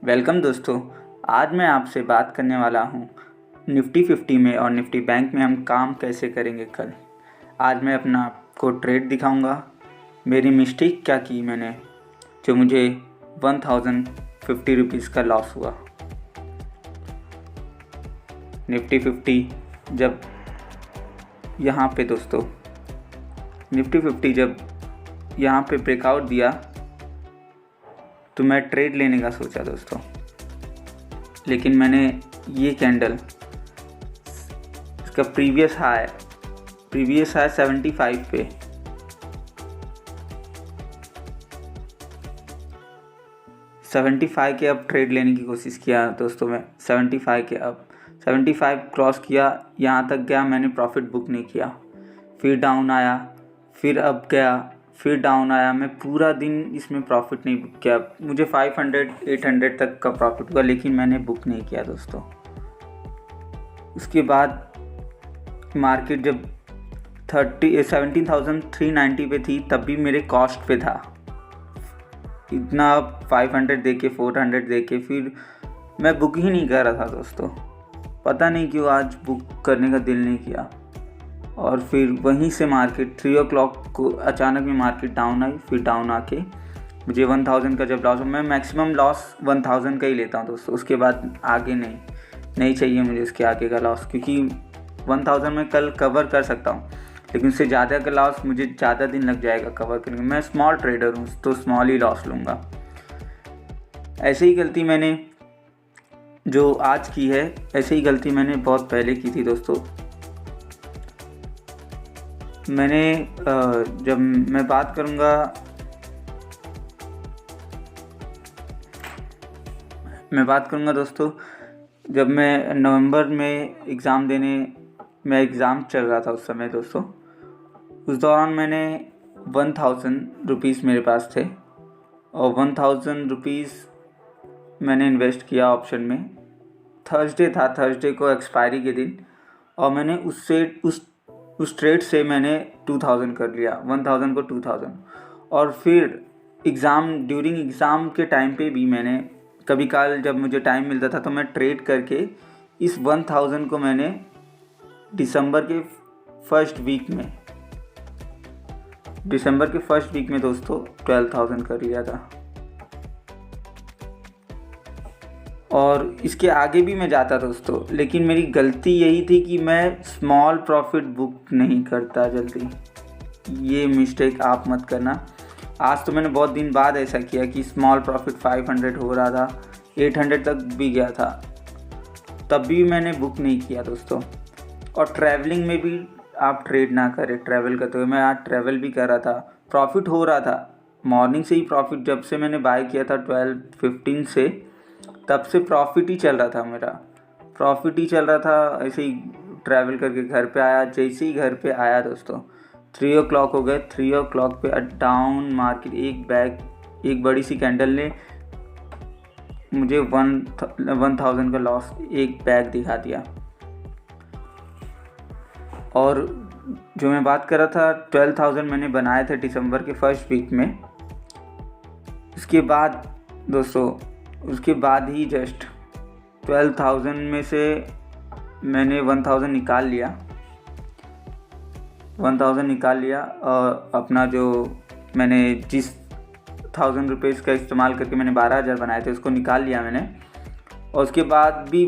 Welcome दोस्तों। आज मैं आपसे बात करने वाला हूँ निफ्टी 50 में और निफ्टी बैंक में हम काम कैसे करेंगे कल। आज मैं अपना आपको ट्रेड दिखाऊंगा, मेरी मिस्टेक क्या की मैंने, जो मुझे 1050 रुपीज़ का लॉस हुआ। निफ्टी 50 जब यहाँ पे दोस्तों निफ्टी 50 जब यहाँ पे ब्रेकआउट दिया तो मैं ट्रेड लेने का सोचा दोस्तों, लेकिन मैंने ये कैंडल इसका प्रीवियस हाई 75 पे के अब ट्रेड लेने की कोशिश किया दोस्तों। मैं 75 क्रॉस किया, यहाँ तक गया, मैंने प्रॉफिट बुक नहीं किया। फिर डाउन आया, फिर अब गया, फिर डाउन आया। मैं पूरा दिन इसमें प्रॉफिट नहीं बुक किया। मुझे 500-800 तक का प्रॉफिट हुआ, लेकिन मैंने बुक नहीं किया दोस्तों। उसके बाद मार्केट जब 17,390 पे थी, तब भी मेरे कॉस्ट पे था। इतना 500 दे के 400 दे के फिर मैं बुक ही नहीं कर रहा था दोस्तों। पता नहीं क्यों आज बुक करने का दिल नहीं किया। और फिर वहीं से मार्केट 3 o'clock को अचानक में मार्केट डाउन आई। फिर डाउन आके मुझे 1000 का जब लॉस, मैं मैक्सिमम लॉस 1000 का ही लेता हूँ दोस्तों। उसके बाद आगे नहीं चाहिए मुझे उसके आगे का लॉस, क्योंकि 1000 में कल कवर कर सकता हूँ, लेकिन उससे ज़्यादा का लॉस मुझे ज़्यादा दिन लग जाएगा कवर करने में। मैं स्मॉल ट्रेडर हूँ तो स्मॉल ही लॉस लूँगा। ऐसे ही गलती मैंने जो आज की है, ऐसे ही गलती मैंने बहुत पहले की थी दोस्तों। मैंने जब मैं बात करूँगा दोस्तों, जब मैं नवंबर में एग्ज़ाम चल रहा था उस समय दोस्तों, उस दौरान मैंने 1000 रुपीज़ मेरे पास थे और 1000 रुपीज़ मैंने इन्वेस्ट किया ऑप्शन में। थर्सडे को एक्सपायरी के दिन, और मैंने उस ट्रेड से मैंने 2000 कर लिया, 1000 को 2000। और फिर ड्यूरिंग एग्ज़ाम के टाइम पे भी मैंने कभी काल जब मुझे टाइम मिलता था तो मैं ट्रेड करके इस 1000 को मैंने दिसंबर के फर्स्ट वीक में दोस्तों 12,000 कर लिया था। और इसके आगे भी मैं जाता दोस्तों, लेकिन मेरी गलती यही थी कि मैं स्मॉल प्रॉफिट बुक नहीं करता जल्दी। ये मिस्टेक आप मत करना। आज तो मैंने बहुत दिन बाद ऐसा किया कि स्मॉल प्रॉफिट 500 हो रहा था, 800 तक भी गया था, तब भी मैंने बुक नहीं किया दोस्तों। और ट्रैवलिंग में भी आप ट्रेड ना करें। ट्रैवल करते हुए मैं आज ट्रैवल भी कर रहा था, प्रॉफिट हो रहा था मॉर्निंग से ही। प्रॉफिट जब से मैंने बाय किया था 12-15 से, तब से प्रॉफिट ही चल रहा था ऐसे ही ट्रैवल करके घर पे आया। जैसे ही घर पे आया दोस्तों 3 o'clock हो गए। 3 o'clock पे डाउन मार्केट, एक बड़ी सी कैंडल ने मुझे 1000 का लॉस, एक बैग दिखा दिया। और जो मैं बात कर रहा था 12,000 मैंने बनाए थे दिसंबर के फर्स्ट वीक में। उसके बाद दोस्तों, उसके बाद ही जस्ट 12,000 में से मैंने 1000 निकाल लिया। और अपना जो मैंने जिस 1000 रुपीज़ का इस्तेमाल करके मैंने 12,000 बनाए थे उसको निकाल लिया मैंने। और उसके बाद भी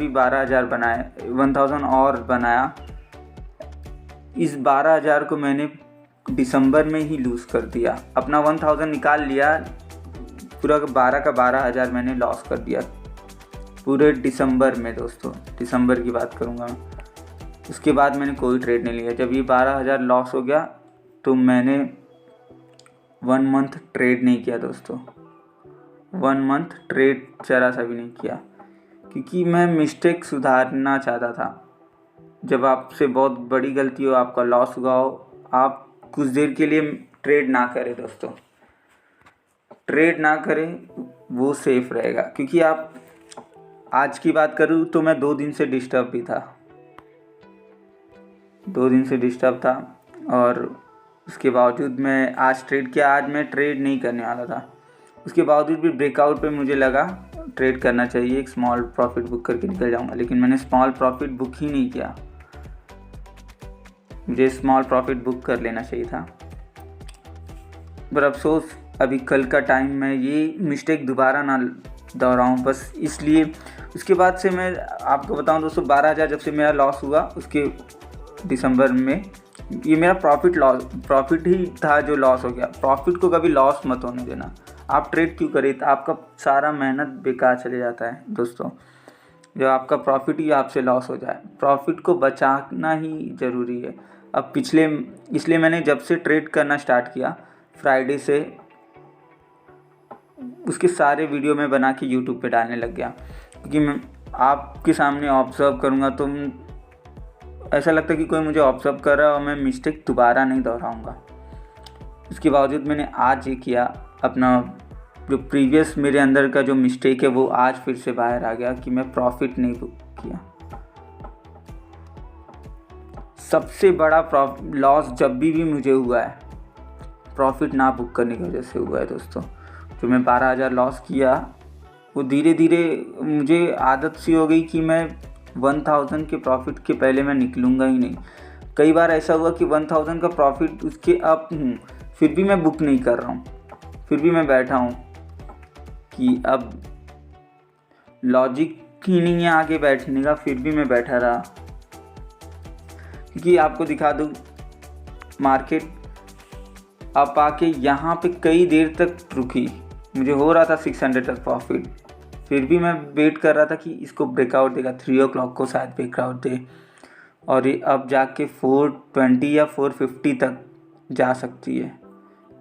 12,000 बनाए, 1000 और बनाया। इस 12,000 को मैंने दिसंबर में ही लूज़ कर दिया। अपना 1000 निकाल लिया, पूरा 12,000 मैंने लॉस कर दिया पूरे दिसंबर में दोस्तों। दिसंबर की बात करूँगा मैं। उसके बाद मैंने कोई ट्रेड नहीं लिया। जब ये 12,000 लॉस हो गया तो मैंने 1 मंथ ट्रेड नहीं किया दोस्तों। 1 मंथ ट्रेड जरा सा भी नहीं किया, क्योंकि मैं मिस्टेक सुधारना चाहता था। जब आपसे बहुत बड़ी गलती हो, आपका लॉस हुआ हो, आप कुछ देर के लिए ट्रेड ना करें दोस्तों। ट्रेड ना करें, वो सेफ रहेगा। क्योंकि आप आज की बात करूँ तो मैं 2 दिन से डिस्टर्ब था। और उसके बावजूद मैं आज ट्रेड किया। आज मैं ट्रेड नहीं करने वाला था, उसके बावजूद भी ब्रेकआउट पे मुझे लगा ट्रेड करना चाहिए, एक स्मॉल प्रॉफिट बुक करके निकल जाऊंगा, लेकिन मैंने स्मॉल प्रॉफिट बुक ही नहीं किया। मुझे स्मॉल प्रॉफिट बुक कर लेना चाहिए था, पर अफसोस अभी कल का टाइम मैं ये मिस्टेक दोबारा ना दोहराऊं, बस इसलिए। उसके बाद से मैं आपको बताऊं दोस्तों, 12,000 जब से मेरा लॉस हुआ उसके दिसंबर में, ये मेरा प्रॉफिट ही था जो लॉस हो गया। प्रॉफिट को कभी लॉस मत होने देना। आप ट्रेड क्यों करें, तो आपका सारा मेहनत बेकार चले जाता है दोस्तों, जो आपका प्रॉफिट ही आपसे लॉस हो जाए। प्रॉफिट को बचाना ही ज़रूरी है। अब इसलिए मैंने जब से ट्रेड करना स्टार्ट किया फ्राइडे से, उसके सारे वीडियो में बना के यूट्यूब पे डालने लग गया, क्योंकि मैं आपके सामने ऑब्जर्व करूँगा तो ऐसा लगता है कि कोई मुझे ऑब्जर्व कर रहा है और मैं मिस्टेक दोबारा नहीं दोहराऊँगा। इसके बावजूद मैंने आज ये किया, अपना जो प्रीवियस मेरे अंदर का जो मिस्टेक है वो आज फिर से बाहर आ गया कि मैं प्रॉफिट नहीं बुक किया। सबसे बड़ा लॉस जब भी मुझे हुआ है प्रॉफिट ना बुक करने की वजह से हुआ है दोस्तों। जो मैं 12,000 लॉस किया, वो धीरे धीरे मुझे आदत सी हो गई कि मैं 1,000 के प्रॉफिट के पहले मैं निकलूँगा ही नहीं। कई बार ऐसा हुआ कि 1,000 का प्रॉफिट उसके अप हूँ, फिर भी मैं बुक नहीं कर रहा हूँ, फिर भी मैं बैठा हूँ कि अब लॉजिक ही नहीं है आगे बैठने का, फिर भी मैं बैठा रहा। क्योंकि आपको दिखा दूँ, मार्केट अब आके यहाँ पे कई देर तक रुकी, मुझे हो रहा था 600 तक प्रॉफिट, फिर भी मैं वेट कर रहा था कि इसको ब्रेकआउट देगा, 3 o'clock को शायद ब्रेकआउट दे, और ये अब जाके 420 या 450 तक जा सकती है।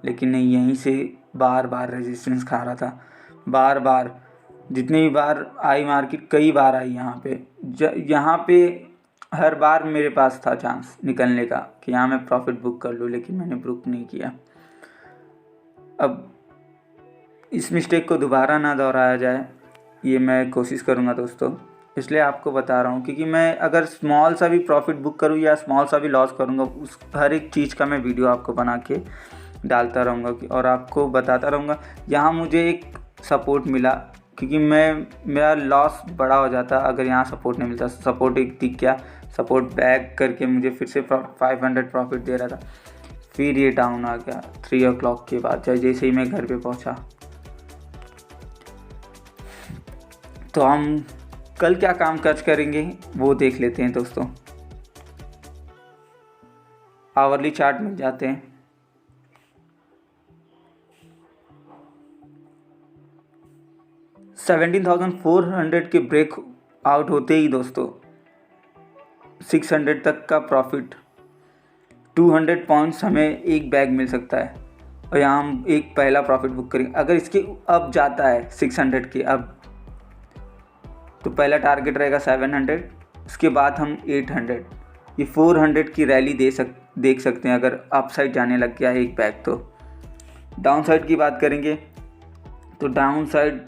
लेकिन नहीं, यहीं से बार बार रेजिस्टेंस खा रहा था, बार बार। जितनी भी बार आई मार्केट, कई बार आई यहाँ पे हर बार मेरे पास था चांस निकलने का कि यहाँ मैं प्रॉफिट बुक कर लूँ, लेकिन मैंने बुक नहीं किया। अब इस मिस्टेक को दोबारा ना दोहराया जाए, ये मैं कोशिश करूँगा दोस्तों। इसलिए आपको बता रहा हूँ, क्योंकि मैं अगर स्मॉल सा भी प्रॉफिट बुक करूँ या स्मॉल सा भी लॉस करूँगा, उस हर एक चीज़ का मैं वीडियो आपको बना के डालता रहूँगा और आपको बताता रहूँगा। यहाँ मुझे एक सपोर्ट मिला, क्योंकि मेरा लॉस बड़ा हो जाता अगर यहाँ सपोर्ट नहीं मिलता। सपोर्ट एक दिख गया, सपोर्ट बैक करके मुझे फिर से 500 प्रॉफिट दे रहा था, फिर ये डाउन आ गया 3 o'clock के बाद, जैसे ही मैं घर पे पहुँचा। तो हम कल क्या काम काज करेंगे वो देख लेते हैं दोस्तों। आवरली चार्ट में जाते हैं। $17,400 के ब्रेक आउट होते ही दोस्तों 600 तक का प्रॉफिट, 200 पॉइंट्स हमें एक बैग मिल सकता है, और यहाँ हम एक पहला प्रॉफिट बुक करेंगे। अगर इसके अब जाता है 600 के अब, तो पहला टारगेट रहेगा 700, उसके बाद हम 800, ये 400 की रैली देख सकते हैं अगर अपसाइड जाने लग गया है एक बैग। तो डाउन साइड की बात करेंगे तो डाउन साइड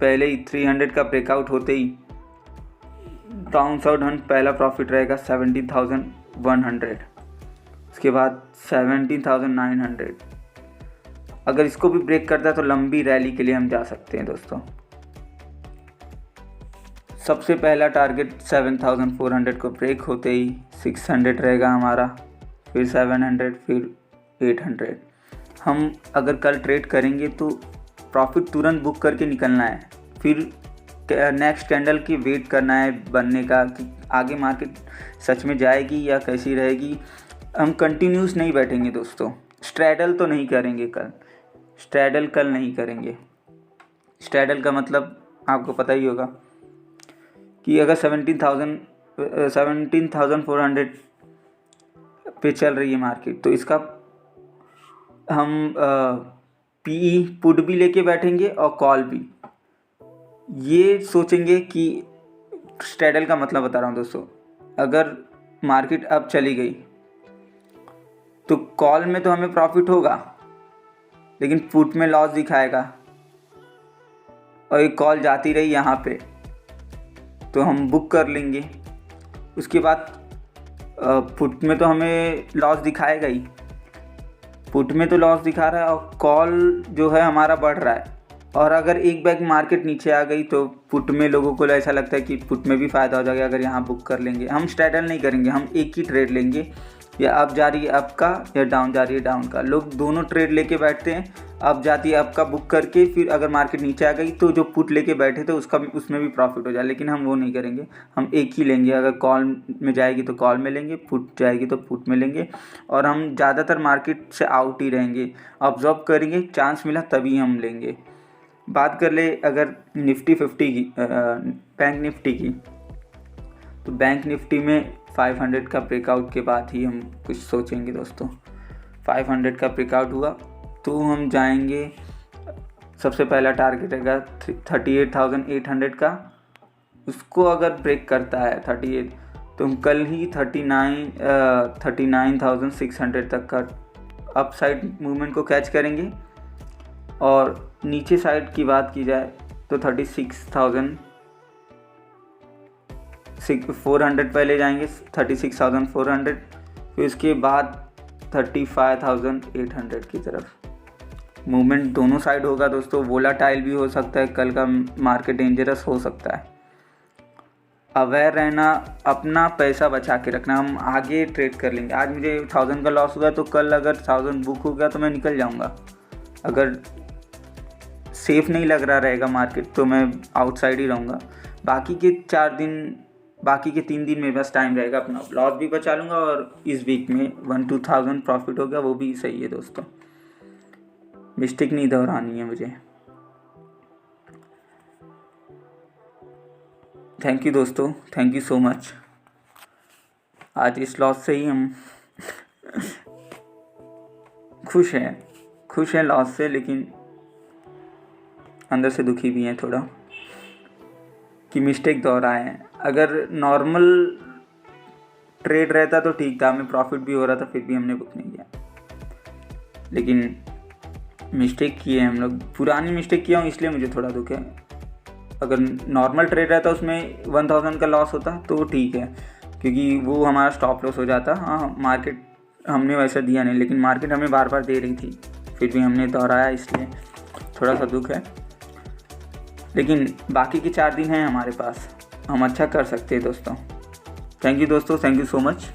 पहले ही 300 का ब्रेकआउट होते ही डाउन साइड हम पहला प्रॉफिट रहेगा 17,100, उसके बाद 17,900। अगर इसको भी ब्रेक करता है तो लंबी रैली के लिए हम जा सकते हैं दोस्तों। सबसे पहला टारगेट 7,400 को ब्रेक होते ही 600 रहेगा हमारा, फिर 700, फिर 800। हम अगर कल ट्रेड करेंगे तो प्रॉफिट तुरंत बुक करके निकलना है, फिर नेक्स्ट कैंडल की वेट करना है बनने का कि आगे मार्केट सच में जाएगी या कैसी रहेगी। हम कंटिन्यूस नहीं बैठेंगे दोस्तों, स्ट्रैडल तो नहीं करेंगे कल, स्ट्रैडल कल नहीं करेंगे। स्ट्रैडल का मतलब आपको पता ही होगा कि अगर 17,400 पे चल रही है मार्केट, तो इसका हम पीई पुट भी लेके बैठेंगे और कॉल भी। ये सोचेंगे कि स्ट्रैडल का मतलब बता रहा हूँ दोस्तों, अगर मार्केट अब चली गई तो कॉल में तो हमें प्रॉफिट होगा, लेकिन पुट में लॉस दिखाएगा, और ये कॉल जाती रही यहाँ पे तो हम बुक कर लेंगे। उसके बाद पुट में तो हमें लॉस दिखाएगा ही, पुट में तो लॉस दिखा रहा है और कॉल जो है हमारा बढ़ रहा है, और अगर एक बैग मार्केट नीचे आ गई तो पुट में लोगों को ऐसा लगता है कि पुट में भी फ़ायदा हो जाएगा अगर यहाँ बुक कर लेंगे। हम स्ट्रैडल नहीं करेंगे, हम एक ही ट्रेड लेंगे, या अप जा रही है अप का या डाउन जा रही है डाउन का। लोग दोनों ट्रेड लेके बैठते हैं, अप जाती है अप का बुक करके, फिर अगर मार्केट नीचे आ गई तो जो पुट लेके बैठे थे उसमें भी प्रॉफिट हो जाए। लेकिन हम वो नहीं करेंगे, हम एक ही लेंगे। अगर कॉल में जाएगी तो कॉल में लेंगे, पुट जाएगी तो पुट में लेंगे। और हम ज़्यादातर मार्केट से आउट ही रहेंगे, ऑब्जर्व करेंगे, चांस मिला तभी हम लेंगे। बात कर ले अगर निफ्टी 50 की, बैंक निफ्टी की, तो बैंक निफ्टी में 500 का ब्रेकआउट के बाद ही हम कुछ सोचेंगे दोस्तों। 500 का ब्रेकआउट हुआ तो हम जाएंगे, सबसे पहला टारगेट है 38,800 का। उसको अगर ब्रेक करता है 38, तो हम कल ही 39,600 तक का अप साइड मूवमेंट को कैच करेंगे। और नीचे साइड की बात की जाए तो 36,400 पहले जाएंगे, 36,400, फिर उसके बाद 35,800 की तरफ मूवमेंट दोनों साइड होगा दोस्तों। वोलाटाइल भी हो सकता है, कल का मार्केट डेंजरस हो सकता है। अवेयर रहना, अपना पैसा बचा के रखना। हम आगे ट्रेड कर लेंगे। आज मुझे 1000 का लॉस हुआ तो कल अगर 1000 बुक हो गया तो मैं निकल जाऊंगा। अगर सेफ नहीं लग रहा रहेगा मार्केट तो मैं आउटसाइड ही रहूँगा। बाकी के 3 दिन मेरे पास टाइम रहेगा, अपना लॉस भी बचा लूँगा और इस वीक में 1-2,000 प्रॉफिट हो गया, वो भी सही है दोस्तों। मिस्टेक नहीं दोहरानी है मुझे। थैंक यू दोस्तों, थैंक यू सो मच। आज इस लॉस से ही हम खुश हैं लॉस से, लेकिन अंदर से दुखी भी हैं थोड़ा कि मिस्टेक दोहराए हैं। अगर नॉर्मल ट्रेड रहता तो ठीक था, हमें प्रॉफिट भी हो रहा था, फिर भी हमने बुक नहीं किया। लेकिन मिस्टेक किए हम लोग, पुरानी मिस्टेक किया हूँ इसलिए मुझे थोड़ा दुख है। अगर नॉर्मल ट्रेड रहता उसमें 1000 का लॉस होता तो ठीक है, क्योंकि वो हमारा स्टॉप लॉस हो जाता। हाँ, मार्केट हमने वैसा दिया नहीं, लेकिन मार्केट हमें बार बार दे रही थी, फिर भी हमने दोहराया, इसलिए थोड़ा सा दुख है। लेकिन बाकी के 4 दिन हैं हमारे पास, हम अच्छा कर सकते हैं दोस्तों। थैंक यू दोस्तों, थैंक यू सो मच।